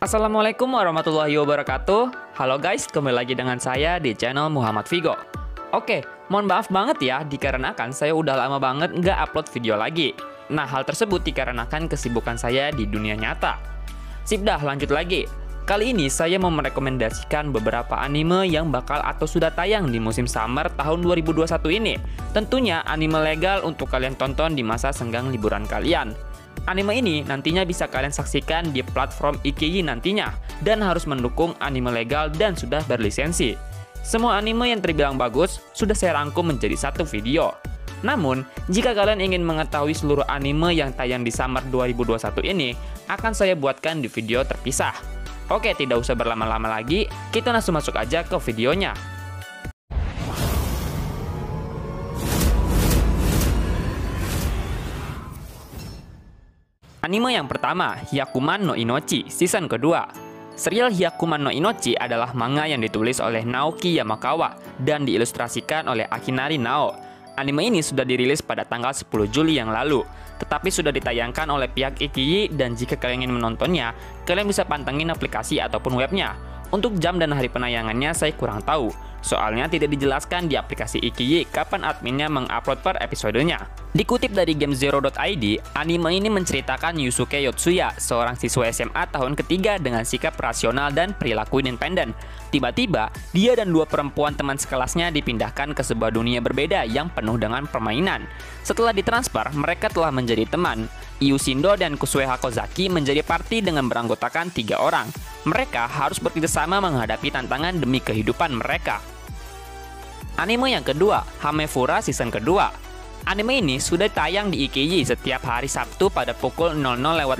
Assalamualaikum warahmatullahi wabarakatuh. Halo guys, kembali lagi dengan saya di channel Muhammad Vigo. Oke, mohon maaf banget ya, dikarenakan saya udah lama banget nggak upload video lagi. Nah, hal tersebut dikarenakan kesibukan saya di dunia nyata. Sip dah, lanjut lagi. Kali ini saya mau merekomendasikan beberapa anime yang bakal atau sudah tayang di musim summer tahun 2021 ini. Tentunya anime legal untuk kalian tonton di masa senggang liburan kalian. Anime ini nantinya bisa kalian saksikan di platform IKEI nantinya, dan harus mendukung anime legal dan sudah berlisensi. Semua anime yang terbilang bagus sudah saya rangkum menjadi satu video. Namun, jika kalian ingin mengetahui seluruh anime yang tayang di summer 2021 ini, akan saya buatkan di video terpisah. Oke, tidak usah berlama-lama lagi, kita langsung masuk aja ke videonya. Anime yang pertama, Hyakuman no Inochi, season kedua. Serial Hyakuman no Inochi adalah manga yang ditulis oleh Naoki Yamakawa dan diilustrasikan oleh Akinari Nao. Anime ini sudah dirilis pada tanggal 10 Juli yang lalu, tetapi sudah ditayangkan oleh pihak IKEI, dan jika kalian ingin menontonnya, kalian bisa pantengin aplikasi ataupun webnya. Untuk jam dan hari penayangannya saya kurang tahu, soalnya tidak dijelaskan di aplikasi IKEI kapan adminnya mengupload per episodenya. Dikutip dari GameZero.id, anime ini menceritakan Yusuke Yotsuya, seorang siswa SMA tahun ketiga dengan sikap rasional dan perilaku independen. Tiba-tiba, dia dan dua perempuan teman sekelasnya dipindahkan ke sebuah dunia berbeda yang penuh dengan permainan. Setelah ditransfer, mereka telah menjadi teman. Yu Shindo dan Kusue Hakozaki menjadi party dengan beranggotakan 3 orang. Mereka harus bekerjasama menghadapi tantangan demi kehidupan mereka. Anime yang kedua, Hamefura season kedua. Anime ini sudah tayang di IKEI setiap hari Sabtu pada pukul 00.55,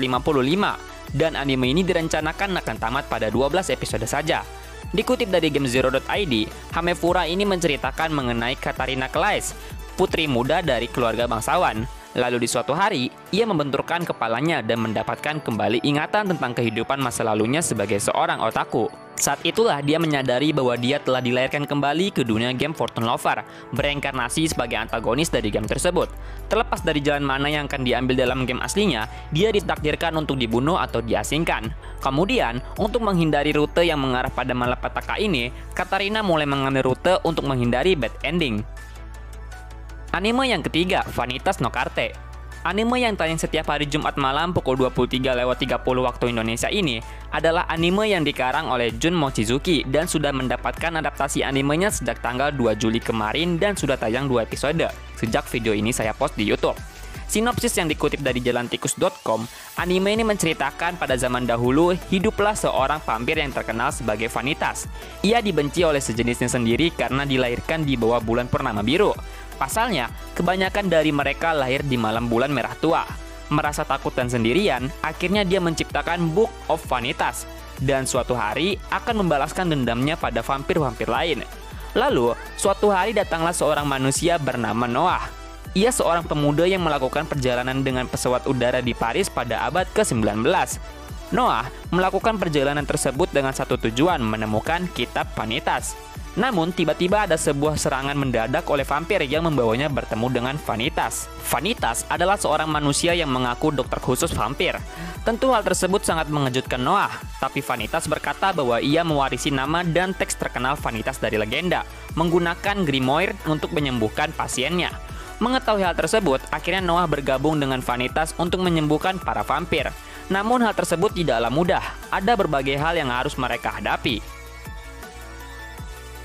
dan anime ini direncanakan akan tamat pada 12 episode saja. Dikutip dari GameZero.id, Hamefura ini menceritakan mengenai Katarina Claes, putri muda dari keluarga bangsawan. Lalu di suatu hari, ia membenturkan kepalanya dan mendapatkan kembali ingatan tentang kehidupan masa lalunya sebagai seorang otaku. Saat itulah dia menyadari bahwa dia telah dilahirkan kembali ke dunia game Fortune Lover, bereinkarnasi sebagai antagonis dari game tersebut. Terlepas dari jalan mana yang akan diambil dalam game aslinya, dia ditakdirkan untuk dibunuh atau diasingkan. Kemudian, untuk menghindari rute yang mengarah pada malapetaka ini, Katarina mulai mengambil rute untuk menghindari bad ending. Anime yang ketiga, Vanitas no Carte. Anime yang tayang setiap hari Jumat malam pukul 23.30 waktu Indonesia ini adalah anime yang dikarang oleh Jun Mochizuki dan sudah mendapatkan adaptasi animenya sejak tanggal 2 Juli kemarin dan sudah tayang 2 episode sejak video ini saya post di YouTube. Sinopsis yang dikutip dari jalantikus.com, anime ini menceritakan pada zaman dahulu hiduplah seorang vampir yang terkenal sebagai Vanitas. Ia dibenci oleh sejenisnya sendiri karena dilahirkan di bawah bulan purnama biru. Pasalnya, kebanyakan dari mereka lahir di malam bulan merah tua. Merasa takut dan sendirian, akhirnya dia menciptakan Book of Vanitas, dan suatu hari akan membalaskan dendamnya pada vampir-vampir lain. Lalu, suatu hari datanglah seorang manusia bernama Noah. Ia seorang pemuda yang melakukan perjalanan dengan pesawat udara di Paris pada abad ke-19. Noah melakukan perjalanan tersebut dengan satu tujuan, menemukan kitab Vanitas. Namun, tiba-tiba ada sebuah serangan mendadak oleh vampir yang membawanya bertemu dengan Vanitas. Vanitas adalah seorang manusia yang mengaku dokter khusus vampir. Tentu hal tersebut sangat mengejutkan Noah, tapi Vanitas berkata bahwa ia mewarisi nama dan teks terkenal Vanitas dari legenda, menggunakan Grimoire untuk menyembuhkan pasiennya. Mengetahui hal tersebut, akhirnya Noah bergabung dengan Vanitas untuk menyembuhkan para vampir. Namun hal tersebut tidaklah mudah, ada berbagai hal yang harus mereka hadapi.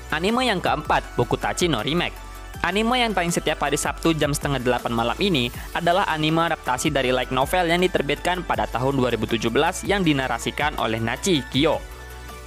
Anime yang keempat, Bokutachi no Remake. Anime yang tayang setiap hari Sabtu jam 7:30 malam ini adalah anime adaptasi dari light novel yang diterbitkan pada tahun 2017 yang dinarasikan oleh Nachi Kyo.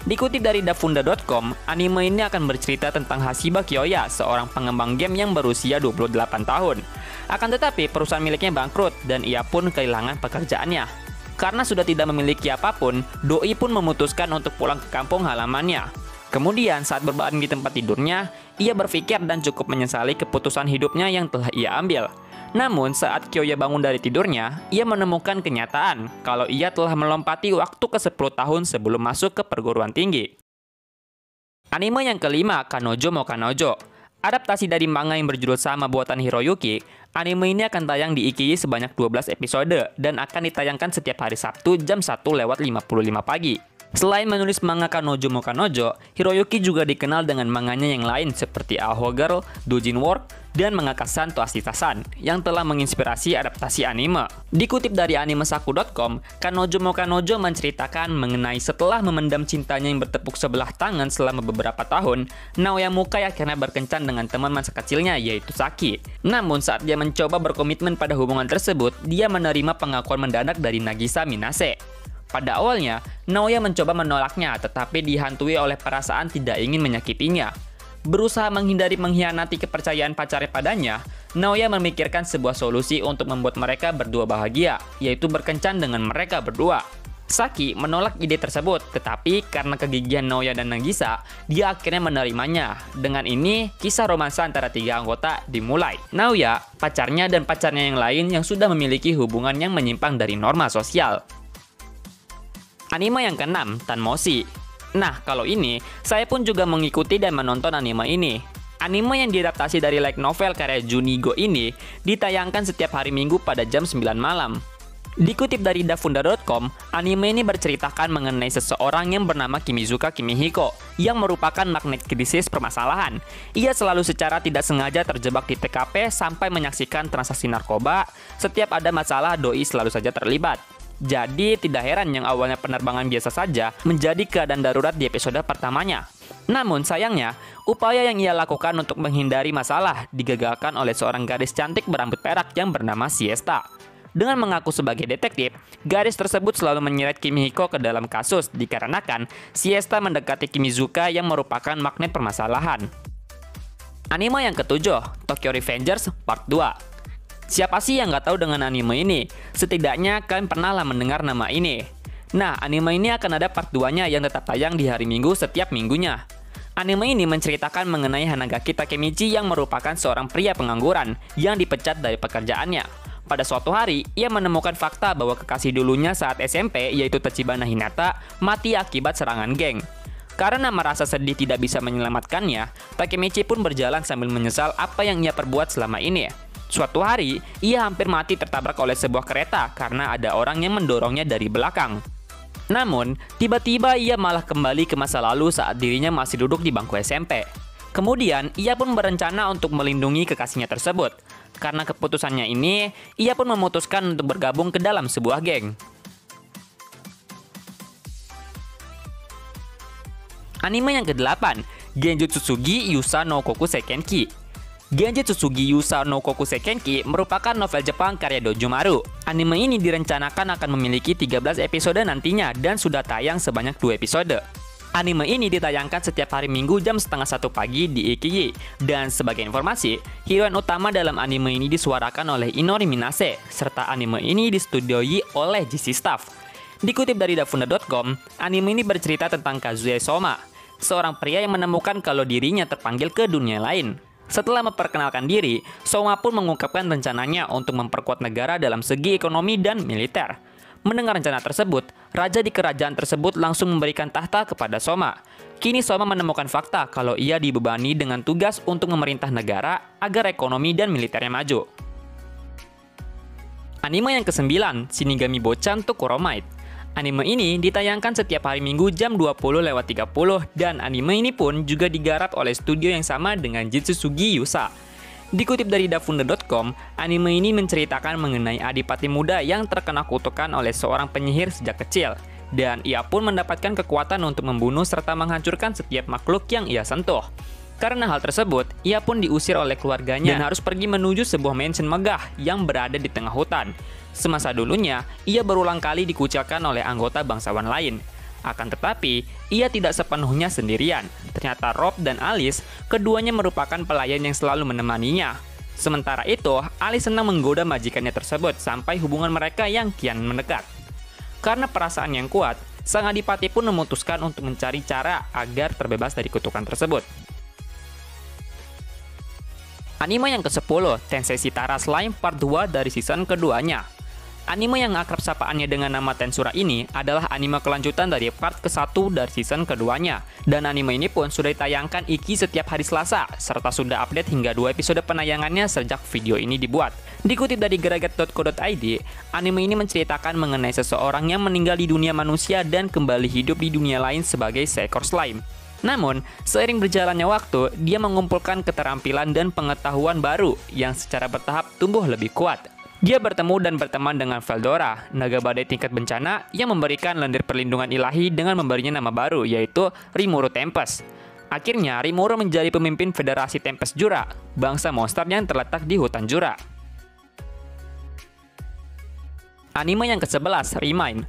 Dikutip dari dafunda.com, anime ini akan bercerita tentang Hashiba Kyoya, seorang pengembang game yang berusia 28 tahun. Akan tetapi, perusahaan miliknya bangkrut dan ia pun kehilangan pekerjaannya. Karena sudah tidak memiliki apapun, doi pun memutuskan untuk pulang ke kampung halamannya. Kemudian saat berbaring di tempat tidurnya, ia berpikir dan cukup menyesali keputusan hidupnya yang telah ia ambil. Namun saat Kyoya bangun dari tidurnya, ia menemukan kenyataan kalau ia telah melompati waktu ke 10 tahun sebelum masuk ke perguruan tinggi. Anime yang kelima, Kanojo mo Kanojo. Adaptasi dari manga yang berjudul sama buatan Hiroyuki, anime ini akan tayang di IKEI sebanyak 12 episode dan akan ditayangkan setiap hari Sabtu jam 1:55 pagi. Selain menulis manga Kanojo mo Kanojo, Hiroyuki juga dikenal dengan manganya yang lain seperti Aho Girl, Doujin Work, dan mangaka Santo Ashita-san yang telah menginspirasi adaptasi anime. Dikutip dari animesaku.com, Kanojo mo Kanojo menceritakan mengenai setelah memendam cintanya yang bertepuk sebelah tangan selama beberapa tahun, Naoya Mukai akhirnya berkencan dengan teman masa kecilnya yaitu Saki. Namun saat dia mencoba berkomitmen pada hubungan tersebut, dia menerima pengakuan mendadak dari Nagisa Minase. Pada awalnya, Naoya mencoba menolaknya tetapi dihantui oleh perasaan tidak ingin menyakitinya. Berusaha menghindari mengkhianati kepercayaan pacarnya padanya, Naoya memikirkan sebuah solusi untuk membuat mereka berdua bahagia, yaitu berkencan dengan mereka berdua. Saki menolak ide tersebut, tetapi karena kegigihan Naoya dan Nagisa, dia akhirnya menerimanya. Dengan ini, kisah romansa antara tiga anggota dimulai. Naoya, pacarnya, dan pacarnya yang lain yang sudah memiliki hubungan yang menyimpang dari norma sosial. Anime yang keenam, Tanmoshi. Nah, kalau ini, saya pun juga mengikuti dan menonton anime ini. Anime yang diadaptasi dari light novel karya Junigo ini ditayangkan setiap hari Minggu pada jam 9 malam. Dikutip dari dafunda.com, anime ini berceritakan mengenai seseorang yang bernama Kimizuka Kimihiko yang merupakan magnet krisis permasalahan. Ia selalu secara tidak sengaja terjebak di TKP sampai menyaksikan transaksi narkoba. Setiap ada masalah, doi selalu saja terlibat. Jadi tidak heran yang awalnya penerbangan biasa saja menjadi keadaan darurat di episode pertamanya. Namun sayangnya, upaya yang ia lakukan untuk menghindari masalah digagalkan oleh seorang gadis cantik berambut perak yang bernama Siesta. Dengan mengaku sebagai detektif, gadis tersebut selalu menyeret Kimihiko ke dalam kasus dikarenakan Siesta mendekati Kimizuka yang merupakan magnet permasalahan. Anime yang ketujuh, Tokyo Revengers Part 2. Siapa sih yang nggak tahu dengan anime ini? Setidaknya kalian pernahlah mendengar nama ini. Nah, anime ini akan ada part 2-nya yang tetap tayang di hari Minggu setiap minggunya. Anime ini menceritakan mengenai Hanagaki Takemichi yang merupakan seorang pria pengangguran yang dipecat dari pekerjaannya. Pada suatu hari, ia menemukan fakta bahwa kekasih dulunya saat SMP, yaitu Tachibana Hinata, mati akibat serangan geng. Karena merasa sedih tidak bisa menyelamatkannya, Takemichi pun berjalan sambil menyesal apa yang ia perbuat selama ini. Suatu hari, ia hampir mati tertabrak oleh sebuah kereta karena ada orang yang mendorongnya dari belakang. Namun, tiba-tiba ia malah kembali ke masa lalu saat dirinya masih duduk di bangku SMP. Kemudian, ia pun berencana untuk melindungi kekasihnya tersebut. Karena keputusannya ini, ia pun memutuskan untuk bergabung ke dalam sebuah geng. Anime yang ke-8, Genjutsu Tsugi Yusa no Koku Seikenki. Genjutsu Tsugi Yusa no Koku Seikenki merupakan novel Jepang karya Dojomaru. Anime ini direncanakan akan memiliki 13 episode nantinya dan sudah tayang sebanyak 2 episode. Anime ini ditayangkan setiap hari Minggu jam 12:30 pagi di Ikiyi. Dan sebagai informasi, heroin utama dalam anime ini disuarakan oleh Inori Minase, serta anime ini distudioi oleh JC Staff. Dikutip dari dafunda.com, anime ini bercerita tentang Kazuya Soma, seorang pria yang menemukan kalau dirinya terpanggil ke dunia lain. Setelah memperkenalkan diri, Soma pun mengungkapkan rencananya untuk memperkuat negara dalam segi ekonomi dan militer. Mendengar rencana tersebut, raja di kerajaan tersebut langsung memberikan tahta kepada Soma. Kini Soma menemukan fakta kalau ia dibebani dengan tugas untuk memerintah negara agar ekonomi dan militernya maju. Anime yang ke-9, Shinigami Bochan to Kuromite. Anime ini ditayangkan setiap hari Minggu jam 20.30 dan anime ini pun juga digarap oleh studio yang sama dengan Genjutsu Tsugi Yusa. Dikutip dari dafunda.com, anime ini menceritakan mengenai adipati muda yang terkena kutukan oleh seorang penyihir sejak kecil. Dan ia pun mendapatkan kekuatan untuk membunuh serta menghancurkan setiap makhluk yang ia sentuh. Karena hal tersebut, ia pun diusir oleh keluarganya dan harus pergi menuju sebuah mansion megah yang berada di tengah hutan. Semasa dulunya, ia berulang kali dikucilkan oleh anggota bangsawan lain. Akan tetapi, ia tidak sepenuhnya sendirian. Ternyata Rob dan Alice, keduanya merupakan pelayan yang selalu menemaninya. Sementara itu, Alice senang menggoda majikannya tersebut sampai hubungan mereka yang kian mendekat. Karena perasaan yang kuat, sang adipati pun memutuskan untuk mencari cara agar terbebas dari kutukan tersebut. Anime yang ke-10, Tensei Shitara Slime Part 2 dari season keduanya. Anime yang akrab sapaannya dengan nama Tensura ini adalah anime kelanjutan dari part ke-1 dari season keduanya. Dan anime ini pun sudah ditayangkan Iki setiap hari Selasa, serta sudah update hingga 2 episode penayangannya sejak video ini dibuat. Dikutip dari geragat.co.id, anime ini menceritakan mengenai seseorang yang meninggal di dunia manusia dan kembali hidup di dunia lain sebagai seekor slime. Namun, seiring berjalannya waktu, dia mengumpulkan keterampilan dan pengetahuan baru yang secara bertahap tumbuh lebih kuat. Dia bertemu dan berteman dengan Veldora, naga badai tingkat bencana yang memberikan lendir perlindungan ilahi dengan memberinya nama baru, yaitu Rimuru Tempest. Akhirnya, Rimuru menjadi pemimpin Federasi Tempest Jura, bangsa monster yang terletak di hutan Jura. Anime yang ke-11, Remind.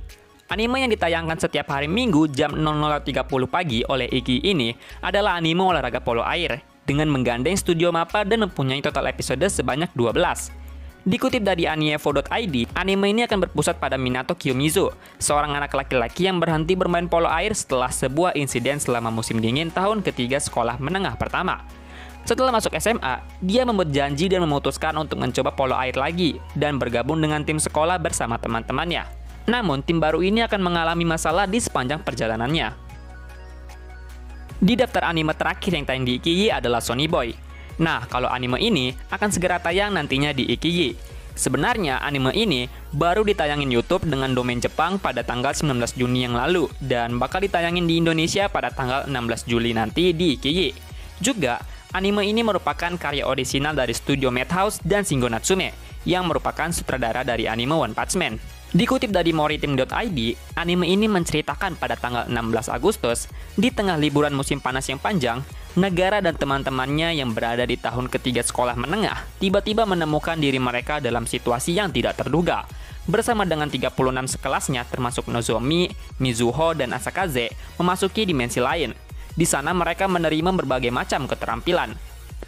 Anime yang ditayangkan setiap hari Minggu jam 00.30 pagi oleh Iki ini adalah anime olahraga polo air, dengan menggandeng studio MAPPA dan mempunyai total episode sebanyak 12. Dikutip dari anime.info.id, anime ini akan berpusat pada Minato Kiyomizu, seorang anak laki-laki yang berhenti bermain polo air setelah sebuah insiden selama musim dingin tahun ketiga sekolah menengah pertama. Setelah masuk SMA, dia membuat janji dan memutuskan untuk mencoba polo air lagi dan bergabung dengan tim sekolah bersama teman-temannya. Namun, tim baru ini akan mengalami masalah di sepanjang perjalanannya. Di daftar anime terakhir yang tayang di Ikiyi adalah Sonny Boy. Nah, kalau anime ini akan segera tayang nantinya di Ikiyi. Sebenarnya anime ini baru ditayangin YouTube dengan domain Jepang pada tanggal 19 Juni yang lalu dan bakal ditayangin di Indonesia pada tanggal 16 Juli nanti di Ikiyi. Juga, anime ini merupakan karya orisinal dari studio Madhouse dan Shingo Natsume yang merupakan sutradara dari anime One Punch Man. Dikutip dari moritim.id, anime ini menceritakan pada tanggal 16 Agustus, di tengah liburan musim panas yang panjang, negara dan teman-temannya yang berada di tahun ketiga sekolah menengah tiba-tiba menemukan diri mereka dalam situasi yang tidak terduga. Bersama dengan 36 sekelasnya termasuk Nozomi, Mizuho, dan Asakaze memasuki dimensi lain. Di sana mereka menerima berbagai macam keterampilan.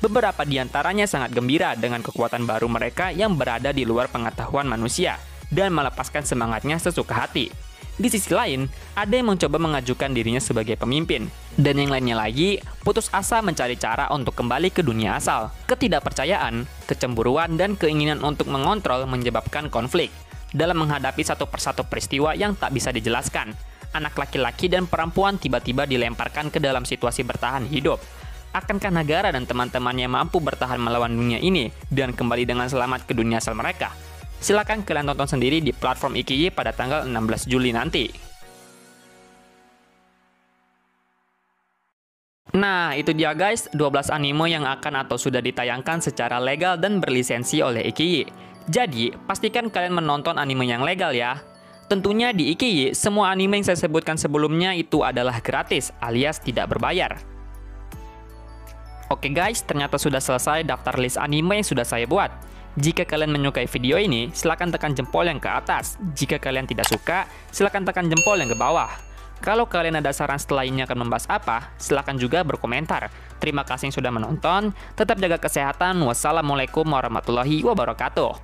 Beberapa di antaranya sangat gembira dengan kekuatan baru mereka yang berada di luar pengetahuan manusia dan melepaskan semangatnya sesuka hati. Di sisi lain, ada yang mencoba mengajukan dirinya sebagai pemimpin, dan yang lainnya lagi putus asa mencari cara untuk kembali ke dunia asal. Ketidakpercayaan, kecemburuan, dan keinginan untuk mengontrol menyebabkan konflik. Dalam menghadapi satu persatu peristiwa yang tak bisa dijelaskan, anak laki-laki dan perempuan tiba-tiba dilemparkan ke dalam situasi bertahan hidup. Akankah negara dan teman-temannya mampu bertahan melawan dunia ini dan kembali dengan selamat ke dunia asal mereka? Silakan kalian tonton sendiri di platform Ikiyi pada tanggal 16 Juli nanti. Nah, itu dia guys, 12 anime yang akan atau sudah ditayangkan secara legal dan berlisensi oleh Ikiyi. Jadi, pastikan kalian menonton anime yang legal ya. Tentunya di Ikiyi, semua anime yang saya sebutkan sebelumnya itu adalah gratis alias tidak berbayar. Oke guys, ternyata sudah selesai daftar list anime yang sudah saya buat. Jika kalian menyukai video ini, silakan tekan jempol yang ke atas. Jika kalian tidak suka, silakan tekan jempol yang ke bawah. Kalau kalian ada saran setelah ini akan membahas apa, silakan juga berkomentar. Terima kasih yang sudah menonton. Tetap jaga kesehatan. Wassalamualaikum warahmatullahi wabarakatuh.